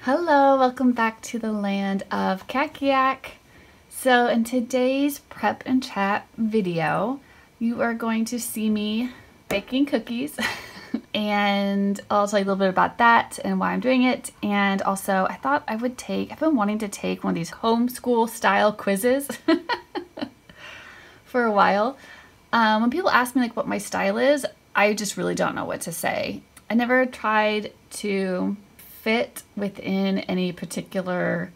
Hello, welcome back to the land of Kakiak. So in today's prep and chat video, you are going to see me baking cookies and I'll tell you a little bit about that and why I'm doing it. And also I thought I've been wanting to take one of these homeschool style quizzes for a while. When people ask me like what my style is, I just really don't know what to say. I never tried to fit within any particular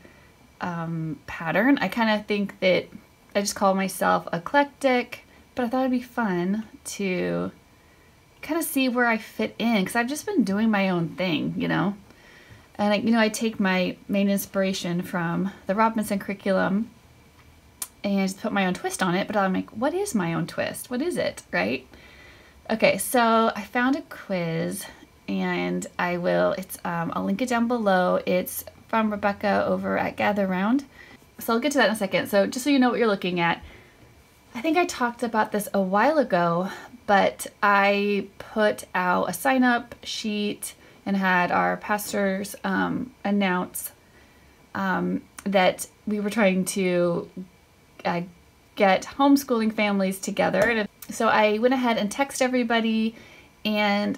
pattern. I kind of think that I just call myself eclectic, but I thought it'd be fun to kind of see where I fit in because I've just been doing my own thing, you know. And I take my main inspiration from the Robinson curriculum and just put my own twist on it, but I'm like, what is my own twist? What is it, right? Okay, so I found a quiz and I'll link it down below. It's from Rebecca over at Gather Round. So I'll get to that in a second. So just so you know what you're looking at, I think I talked about this a while ago, but I put out a sign up sheet and had our pastors announce that we were trying to get homeschooling families together. And so I went ahead and texted everybody, and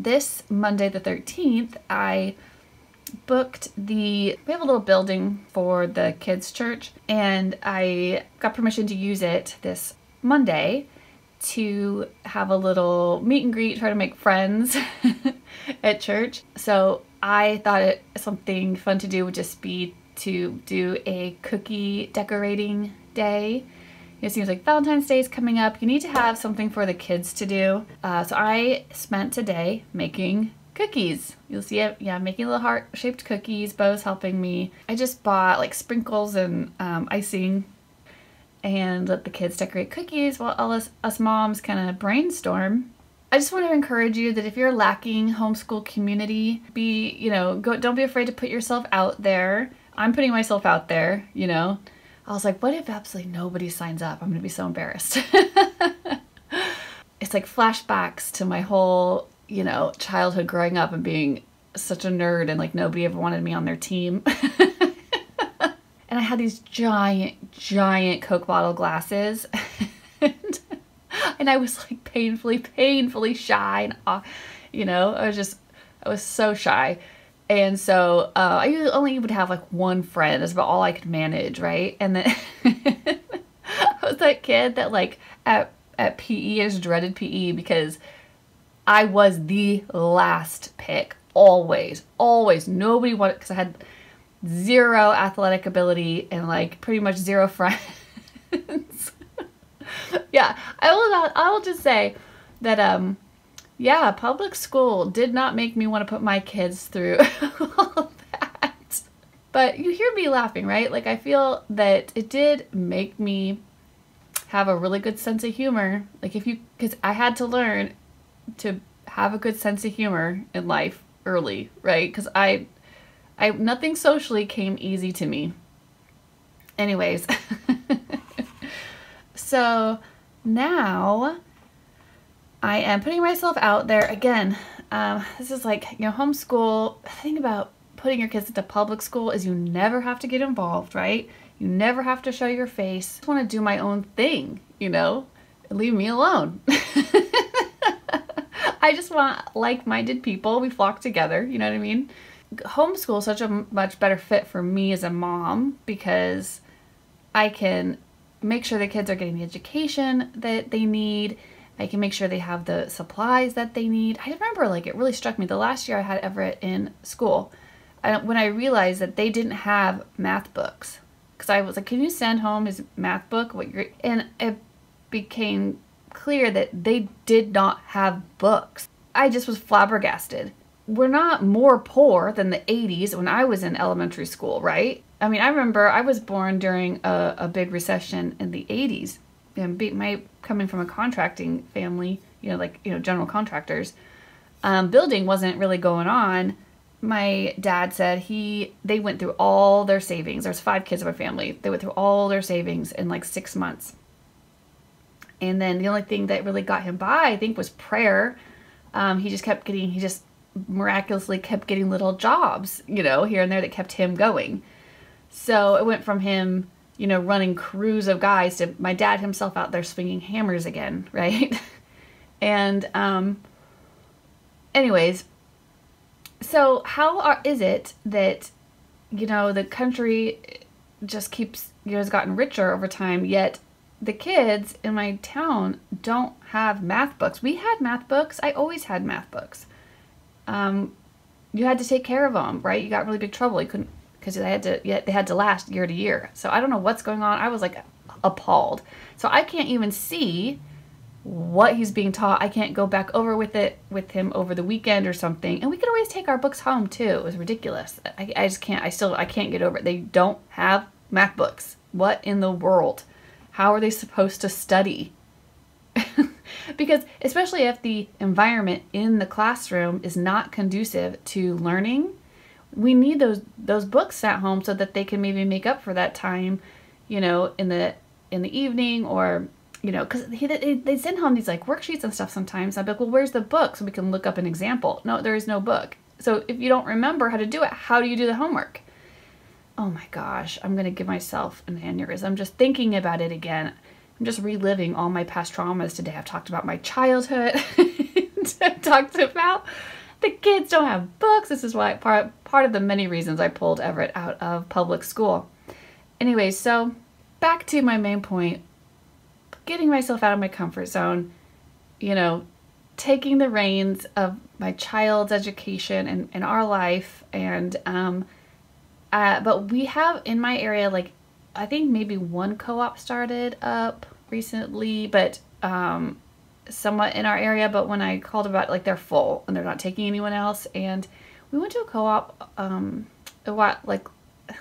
this Monday the 13th, I booked we have a little building for the kids' church, and I got permission to use it this Monday to have a little meet and greet, try to make friends at church. So I thought something fun to do would just be to do a cookie decorating day. It seems like Valentine's Day is coming up. You need to have something for the kids to do. So I spent today making cookies. You'll see it, yeah, making little heart-shaped cookies. Bo's helping me. I just bought like sprinkles and icing and let the kids decorate cookies while us moms kind of brainstorm. I just want to encourage you that if you're lacking homeschool community, don't be afraid to put yourself out there. I'm putting myself out there, you know. I was like, what if absolutely nobody signs up? I'm gonna be so embarrassed. It's like flashbacks to my whole, childhood growing up and being such a nerd and like nobody ever wanted me on their team. And I had these giant Coke bottle glasses and I was like painfully shy, and I was so shy. And so I only would have like one friend. That's about all I could manage, right? And then I was that kid that like at PE, I just dreaded PE because I was the last pick. Always. Nobody wanted, because I had zero athletic ability and like pretty much zero friends. Yeah, I will just say that yeah, public school did not make me want to put my kids through all that. But you hear me laughing, right? Like I feel that it did make me have a really good sense of humor. Like because I had to learn to have a good sense of humor in life early, right? Because nothing socially came easy to me. Anyways, so now I am putting myself out there again. This is like, homeschool. The thing about putting your kids into public school is you never have to get involved, right? You never have to show your face. I just want to do my own thing, leave me alone. I just want like-minded people. We flock together, you know what I mean? Homeschool is such a much better fit for me as a mom because I can make sure the kids are getting the education that they need. I can make sure they have the supplies that they need. I remember, like, it really struck me the last year I had Everett in school when I realized that they didn't have math books. Because I was like, can you send home his math book? And it became clear that they did not have books. I just was flabbergasted. We're not more poor than the 80s when I was in elementary school, right? I mean, I remember I was born during a big recession in the 80s. And coming from a contracting family, general contractors, building wasn't really going on. My dad said they went through all their savings. There's 5 kids of our family. They went through all their savings in like 6 months. And then the only thing that really got him by, I think, was prayer. He just miraculously kept getting little jobs, you know, here and there that kept him going. So it went from him, you know, running crews of guys to my dad himself out there swinging hammers again, right? And anyways, so is it that, you know, the country just keeps, you know, has gotten richer over time, yet the kids in my town don't have math books. We had math books. I always had math books. You had to take care of them, right? You got in really big trouble. You couldn't, because they had to last year to year. So I don't know what's going on. I was like appalled. So I can't even see what he's being taught. I can't go back over with him over the weekend or something. And we could always take our books home too. It was ridiculous. I just can't. I can't get over it. They don't have math books. What in the world? How are they supposed to study? Because especially if the environment in the classroom is not conducive to learning, we need those books at home so that they can maybe make up for that time, you know, in the evening, or, you know, because they send home these like worksheets and stuff sometimes. I'd be like, well, where's the book so we can look up an example? No, there is no book. So if you don't remember how to do it, how do you do the homework? Oh my gosh, I'm going to give myself an aneurysm just thinking about it again. I'm just reliving all my past traumas today. I've talked about my childhood. I've talked about the kids don't have books. This is why part of the many reasons I pulled Everett out of public school. Anyway, so back to my main point, getting myself out of my comfort zone, you know, taking the reins of my child's education and our life. And, but we have in my area, like, I think maybe one co-op started up recently, but somewhat in our area. But when I called about, like, they're full and they're not taking anyone else. And we went to a co-op like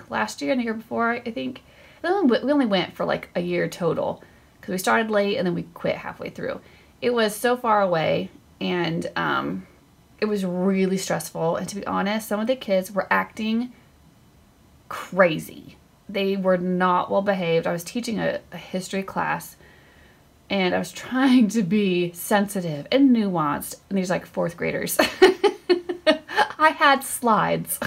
last year and the year before, I think. We only went for like a year total because we started late and then we quit halfway through. It was so far away, and it was really stressful. And to be honest, some of the kids were acting crazy. They were not well behaved. I was teaching a history class, and I was trying to be sensitive and nuanced, and these like fourth graders. I had slides.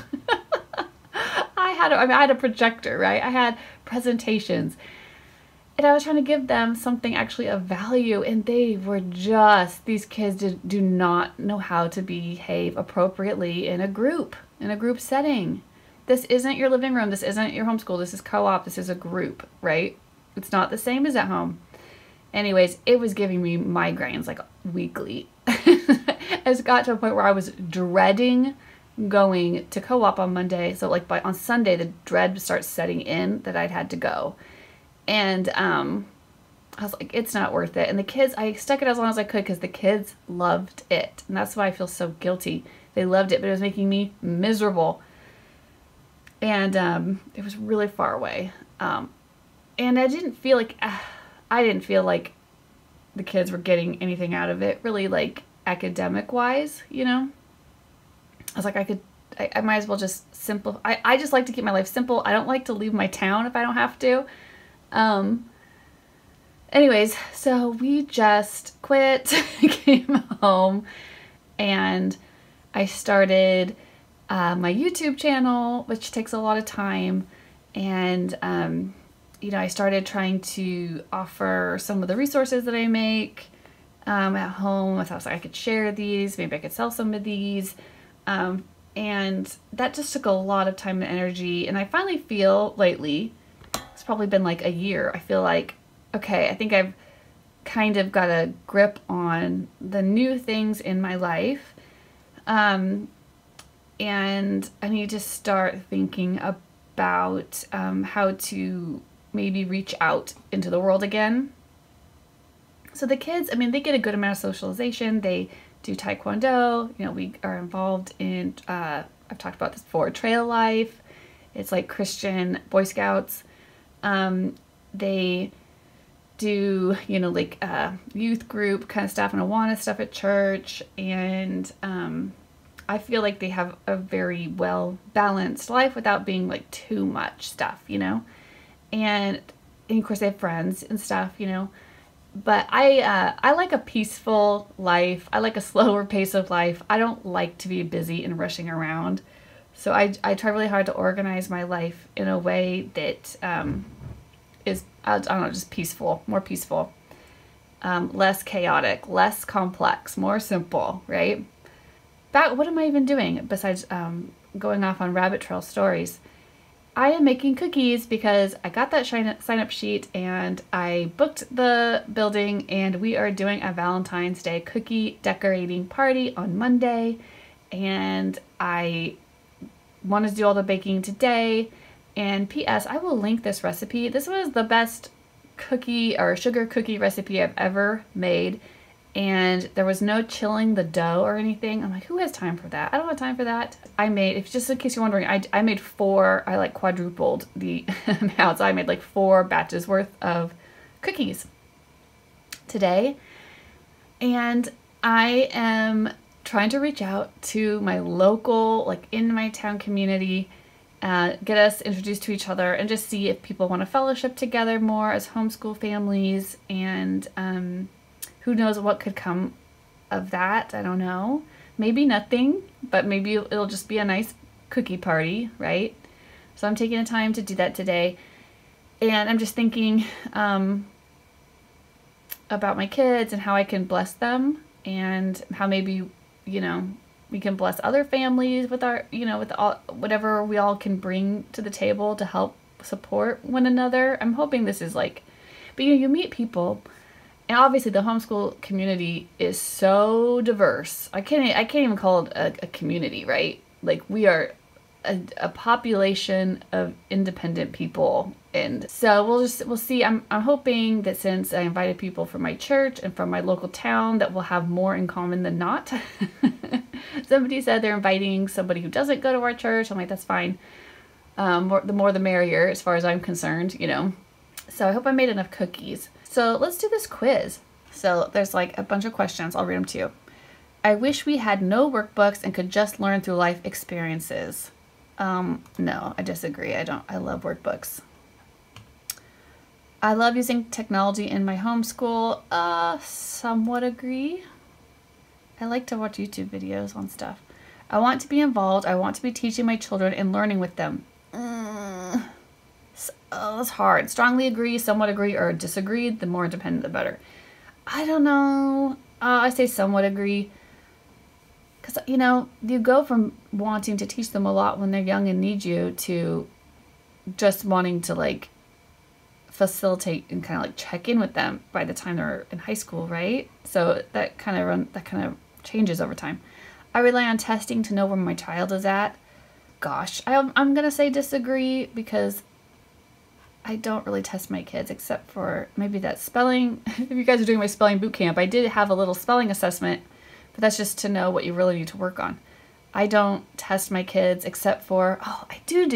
I had a projector, right? I had presentations, and I was trying to give them something actually of value, and they were just, these kids do not know how to behave appropriately in a group setting. This isn't your living room. This isn't your homeschool. This is co-op. This is a group, right? It's not the same as at home. Anyways, it was giving me migraines like weekly. It got to a point where I was dreading going to co-op on Monday. So like on Sunday, the dread starts setting in that I'd had to go. And I was like, it's not worth it. And the kids, I stuck it as long as I could because the kids loved it. And that's why I feel so guilty. They loved it, but it was making me miserable. And it was really far away. And I didn't feel like the kids were getting anything out of it, really, like academic-wise, you know? I was like, I might as well just simplify. I just like to keep my life simple. I don't like to leave my town if I don't have to. Anyways, so we just quit, came home, and I started my YouTube channel, which takes a lot of time. And, you know, I started trying to offer some of the resources that I make at home. I thought I could share these, maybe I could sell some of these. And that just took a lot of time and energy. And I finally feel lately, it's probably been like a year, I feel like, okay, I think I've kind of got a grip on the new things in my life. And I need to start thinking about how to maybe reach out into the world again. So the kids, I mean, they get a good amount of socialization. They do taekwondo. You know, we are involved in, I've talked about this before, trail life. It's like Christian Boy Scouts. They do, you know, like youth group kind of stuff and Awana stuff at church. And I feel like they have a very well balanced life without being like too much stuff, you know. And of course they have friends and stuff, you know. But I like a peaceful life. I like a slower pace of life. I don't like to be busy and rushing around. So I try really hard to organize my life in a way that is, I don't know, just peaceful, more peaceful, less chaotic, less complex, more simple, right? What am I even doing besides going off on rabbit trail stories? I am making cookies because I got that sign up sheet and I booked the building, and we are doing a Valentine's Day cookie decorating party on Monday, and I wanted to do all the baking today. And P.S. I will link this recipe. This was the best cookie or sugar cookie recipe I've ever made. And there was no chilling the dough or anything. I'm like, who has time for that? I don't have time for that. I made, if just in case you're wondering, I made I like quadrupled the amount. So I made like 4 batches worth of cookies today. And I am trying to reach out to my local, like in my town community, get us introduced to each other and just see if people want to fellowship together more as homeschool families. And who knows what could come of that? I don't know. Maybe nothing, but maybe it'll just be a nice cookie party, right? So I'm taking the time to do that today. And I'm just thinking about my kids and how I can bless them, and how maybe, you know, we can bless other families with our, you know, with all, whatever we all can bring to the table to help support one another. I'm hoping this is like, but you meet people. And obviously the homeschool community is so diverse. I can't even call it a community, right? Like, we are a population of independent people. And so we'll see. I'm hoping that since I invited people from my church and from my local town, that we'll have more in common than not. Somebody said they're inviting somebody who doesn't go to our church. I'm like, that's fine. The more the merrier, as far as I'm concerned, you know. So I hope I made enough cookies. So let's do this quiz. So there's like a bunch of questions. I'll read them to you. I wish we had no workbooks and could just learn through life experiences. No, I disagree. I love workbooks. I love using technology in my homeschool. Somewhat agree. I like to watch YouTube videos on stuff. I want to be involved. I want to be teaching my children and learning with them. It's hard. Strongly agree, somewhat agree, or disagree. The more independent, the better. I don't know. I say somewhat agree. Because, you know, you go from wanting to teach them a lot when they're young and need you to just wanting to, like, facilitate and kind of, like, check in with them by the time they're in high school, right? So that kind of changes over time. I rely on testing to know where my child is at. Gosh, I'm going to say disagree, because I don't really test my kids except for maybe that spelling. If you guys are doing my spelling boot camp, I did have a little spelling assessment, but that's just to know what you really need to work on. I don't test my kids except for, I do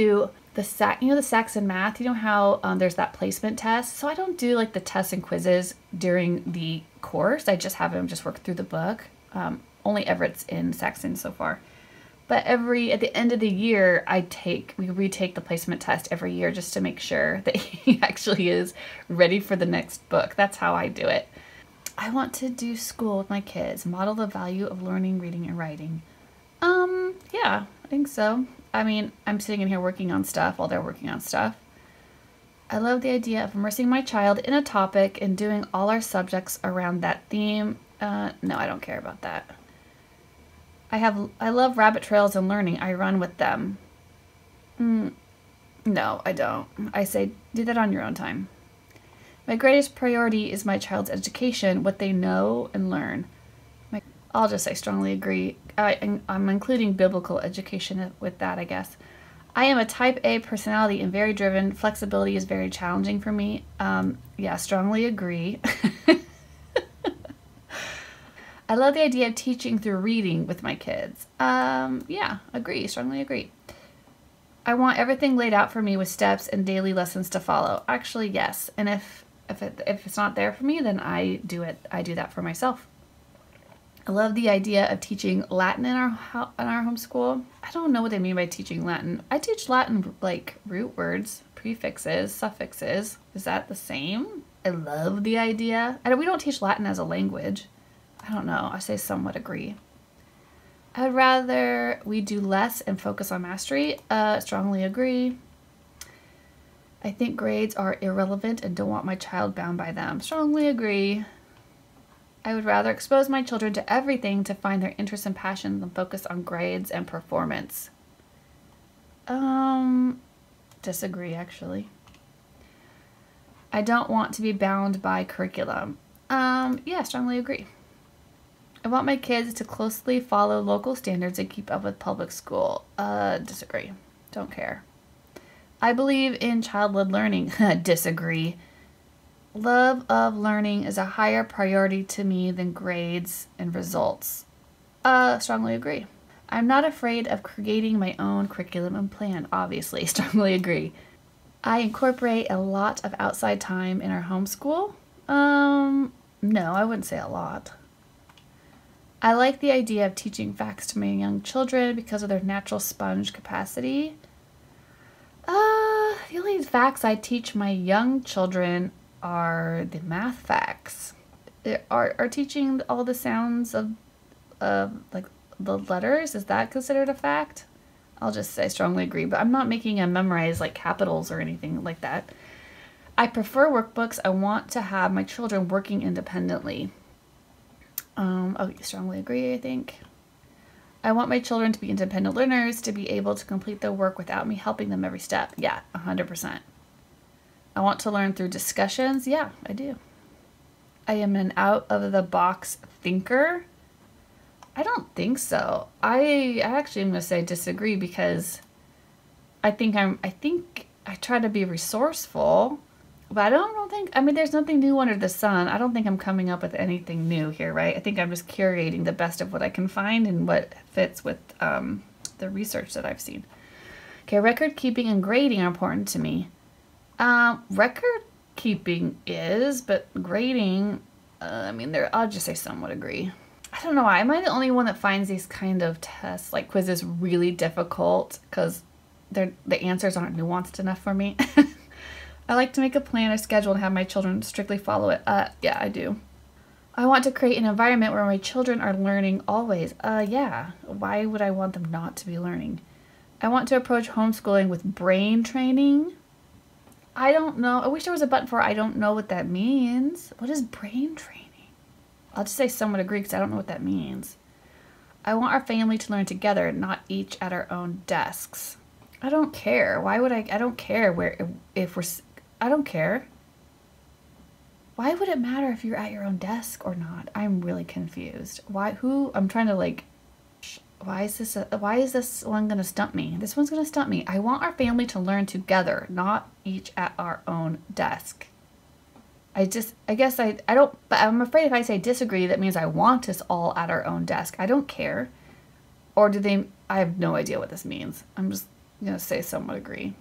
the the SACs in math. You know how there's that placement test? So I don't do like the tests and quizzes during the course. I just have them just work through the book. Only Everett's in Saxon so far. But at the end of the year, we retake the placement test every year just to make sure that he actually is ready for the next book. That's how I do it. I want to do school with my kids, model the value of learning, reading, and writing. Yeah, I think so. I mean, I'm sitting in here working on stuff while they're working on stuff. I love the idea of immersing my child in a topic and doing all our subjects around that theme. No, I don't care about that. I love rabbit trails and learning. I run with them. No, I don't. I say do that on your own time. My greatest priority is my child's education, what they know and learn. I'll just say strongly agree. I'm including biblical education with that, I guess. I am a type A personality and very driven. Flexibility is very challenging for me. Yeah, strongly agree. I love the idea of teaching through reading with my kids. Yeah, agree, strongly agree. I want everything laid out for me with steps and daily lessons to follow. Actually, yes. And if it's not there for me, then I do it. I do that for myself. I love the idea of teaching Latin in our homeschool. I don't know what they mean by teaching Latin. I teach Latin like root words, prefixes, suffixes. Is that the same? I love the idea. We don't teach Latin as a language. I don't know. I say somewhat agree. I'd rather we do less and focus on mastery. Strongly agree. I think grades are irrelevant and don't want my child bound by them. Strongly agree. I would rather expose my children to everything to find their interests and passions than focus on grades and performance. Disagree, actually. I don't want to be bound by curriculum. Yeah, strongly agree. I want my kids to closely follow local standards and keep up with public school. Disagree. Don't care. I believe in child-led learning. Disagree. Love of learning is a higher priority to me than grades and results. Strongly agree. I'm not afraid of creating my own curriculum and plan, obviously. Strongly agree. I incorporate a lot of outside time in our homeschool. No, I wouldn't say a lot. I like the idea of teaching facts to my young children because of their natural sponge capacity. The only facts I teach my young children are the math facts. Are teaching all the sounds of like the letters, is that considered a fact? I'll just say strongly agree, but I'm not making them memorize like capitals or anything like that. I prefer workbooks. I want to have my children working independently. Oh, strongly agree, I think. I want my children to be independent learners, to be able to complete their work without me helping them every step. Yeah, 100%. I want to learn through discussions. Yeah, I do. I am an out-of-the-box thinker. I don't think so. I actually am going to say disagree because I think I try to be resourceful, but I don't think, I mean, there's nothing new under the sun. I don't think I'm coming up with anything new here, right? I think I'm just curating the best of what I can find and what fits with the research that I've seen. Okay, record keeping and grading are important to me. Record keeping is, but grading, I mean, I'll just say somewhat agree. I don't know why. Am I the only one that finds these kind of tests, like quizzes, really difficult because the answers aren't nuanced enough for me? I like to make a plan, a schedule, and have my children strictly follow it. Yeah, I do. I want to create an environment where my children are learning always. Yeah. Why would I want them not to be learning? I want to approach homeschooling with brain training. I don't know. I wish there was a button for I don't know what that means. What is brain training? I'll just say somewhat agree because I don't know what that means. I want our family to learn together, not each at our own desks. I don't care. Why would I don't care I don't care. Why would it matter if you're at your own desk or not? I'm really confused. I'm trying to like, why is this one going to stump me? This one's going to stump me. I want our family to learn together, not each at our own desk. I guess I don't, but I'm afraid if I say disagree, that means I want us all at our own desk. I don't care. Or I have no idea what this means. I'm just going to say somewhat agree.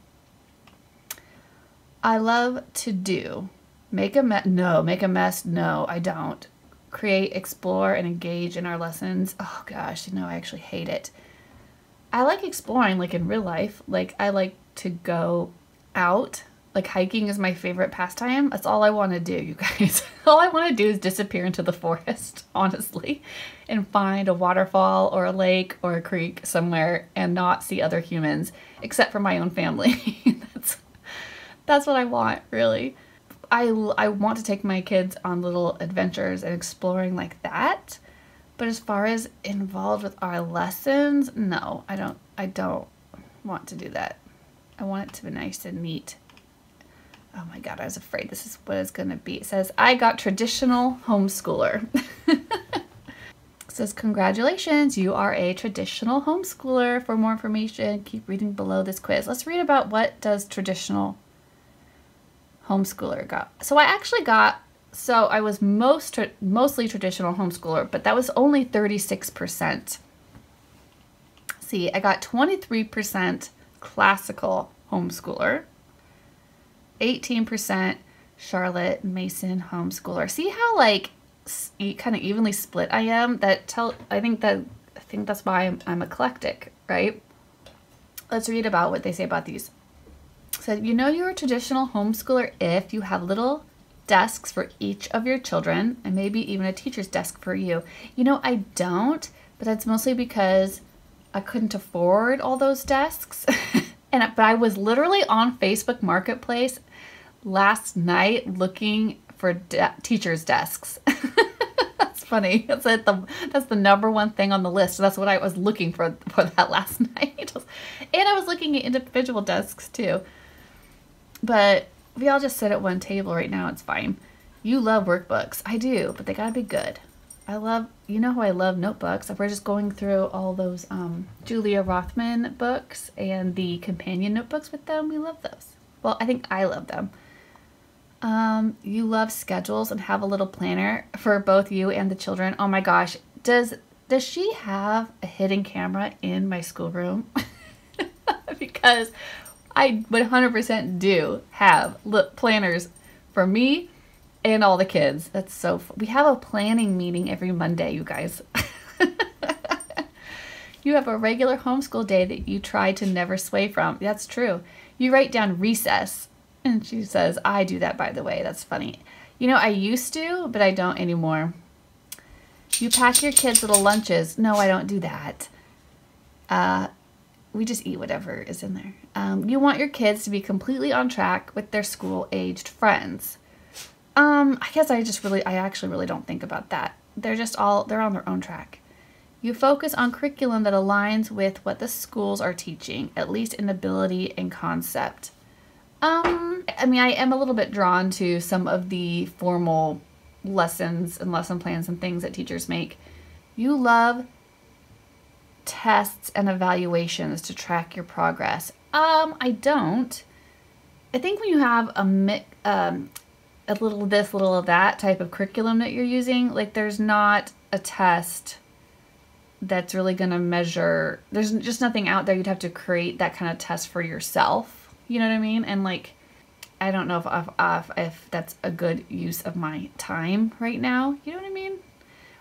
I love to do. Make a mess. No, I don't. Create, explore, and engage in our lessons. Oh gosh, I actually hate it. I like exploring, like in real life. Like I like to go out. Like hiking is my favorite pastime. That's all I want to do, you guys. All I want to do is disappear into the forest, honestly, and find a waterfall or a lake or a creek somewhere and not see other humans, except for my own family. That's what I want, really. I want to take my kids on little adventures and exploring like that. But as far as involved with our lessons, no, I don't want to do that. I want it to be nice and neat. Oh my God, I was afraid this is what it's going to be. It says, I got traditional homeschooler. It says, congratulations, you are a traditional homeschooler. For more information, keep reading below this quiz. Let's read about what does traditional homeschooler got. So I was mostly traditional homeschooler, but that was only 36%. See, I got 23% classical homeschooler, 18% Charlotte Mason homeschooler. See how like kind of evenly split I am? I think that's why I'm eclectic, right? Let's read about what they say about these. So you're a traditional homeschooler if you have little desks for each of your children, and maybe even a teacher's desk for you. You know, I don't, but that's mostly because I couldn't afford all those desks. But I was literally on Facebook Marketplace last night looking for teachers' desks. That's funny. That's the number one thing on the list. So that's what I was looking for that last night. And I was looking at individual desks too. But we all just sit at one table right now. It's fine. You love workbooks. I do, but they gotta be good. You know how I love notebooks. We're just going through all those Julia Rothman books and the companion notebooks with them. We love those. Well, I think I love them. You love schedules and have a little planner for both you and the children. Oh my gosh. Does she have a hidden camera in my schoolroom? Because I 100% do have planners for me and all the kids. That's so fun. We have a planning meeting every Monday, you guys. You have a regular homeschool day that you try to never sway from. That's true. You write down recess. And she says, I do that, by the way. That's funny. You know, I used to, but I don't anymore. You pack your kids' little lunches. No, I don't do that. We just eat whatever is in there. You want your kids to be completely on track with their school-aged friends. I guess I actually really don't think about that. They're on their own track. You focus on curriculum that aligns with what the schools are teaching, at least in ability and concept. I mean, I am a little bit drawn to some of the formal lessons and lesson plans and things that teachers make. You love tests and evaluations to track your progress. I don't. I think when you have a little of this, little of that type of curriculum that you're using, like there's not a test that's really going to measure, there's just nothing out there. You'd have to create that kind of test for yourself. You know what I mean? And like, I don't know if that's a good use of my time right now. You know what I mean?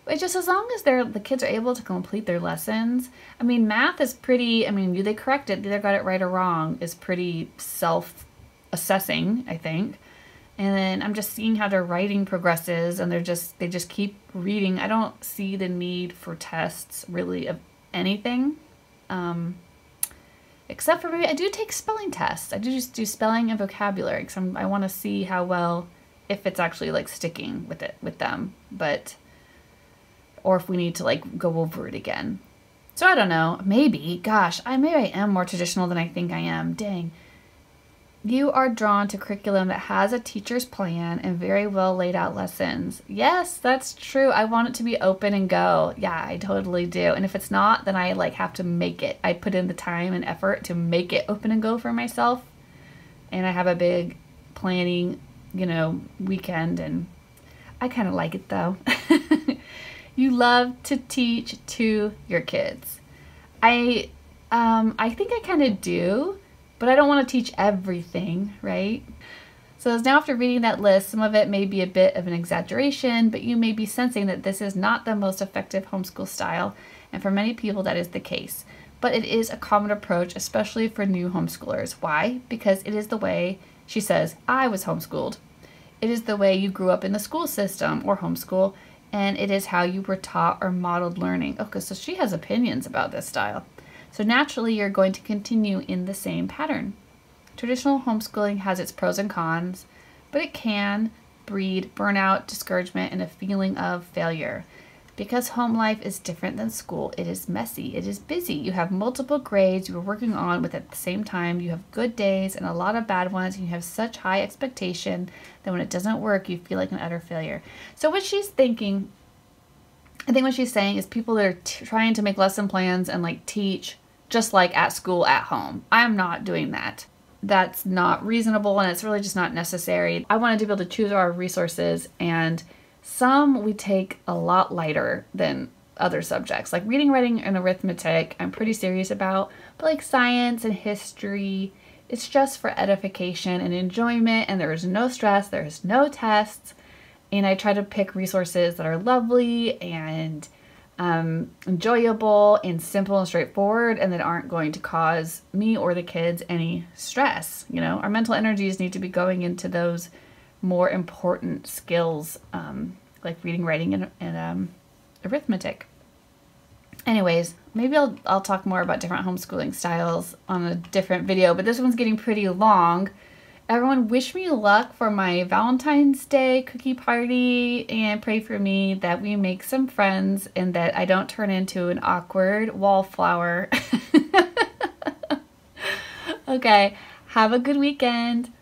It's just as long as the kids are able to complete their lessons. I mean, math is pretty, I mean, they correct it, they either got it right or wrong, is pretty self-assessing, I think. And then I'm just seeing how their writing progresses, and they just keep reading. I don't see the need for tests really of anything. Except for maybe I do take spelling tests. I do just do spelling and vocabulary because I want to see how well, if it's actually like sticking with them, or if we need to like go over it again. So I don't know, maybe, gosh, maybe I am more traditional than I think I am, dang. You are drawn to curriculum that has a teacher's plan and very well laid out lessons. Yes, that's true. I want it to be open and go. Yeah, I totally do. And if it's not, then I like have to make it. I put in the time and effort to make it open and go for myself. And I have a big planning, weekend, and I kind of like it though. You love to teach to your kids. I think I kind of do. But I don't want to teach everything, right? So now after reading that list, some of it may be a bit of an exaggeration, but you may be sensing that this is not the most effective homeschool style, and for many people that is the case. But it is a common approach, especially for new homeschoolers. Why? Because it is the way, she says, I was homeschooled. It is the way you grew up in the school system or homeschool, and it is how you were taught or modeled learning. Okay, so she has opinions about this style. So naturally, you're going to continue in the same pattern. Traditional homeschooling has its pros and cons, but it can breed burnout, discouragement, and a feeling of failure. Because home life is different than school, it is messy, it is busy. You have multiple grades you are working on with at the same time. You have good days and a lot of bad ones, and you have such high expectation that when it doesn't work, you feel like an utter failure. So what she's thinking, I think what she's saying is people that are trying to make lesson plans and like teach just like at school, at home. I'm not doing that. That's not reasonable, and it's really just not necessary. I wanted to be able to choose our resources, and some we take a lot lighter than other subjects. Like reading, writing, and arithmetic, I'm pretty serious about, but like science and history, it's just for edification and enjoyment, and there is no stress, there is no tests, and I try to pick resources that are lovely and enjoyable and simple and straightforward, and that aren't going to cause me or the kids any stress. Our mental energies need to be going into those more important skills like reading, writing, and arithmetic. Anyways, maybe I'll talk more about different homeschooling styles on a different video, but this one's getting pretty long. Everyone, wish me luck for my Valentine's Day cookie party, and pray for me that we make some friends and that I don't turn into an awkward wallflower. Okay, have a good weekend.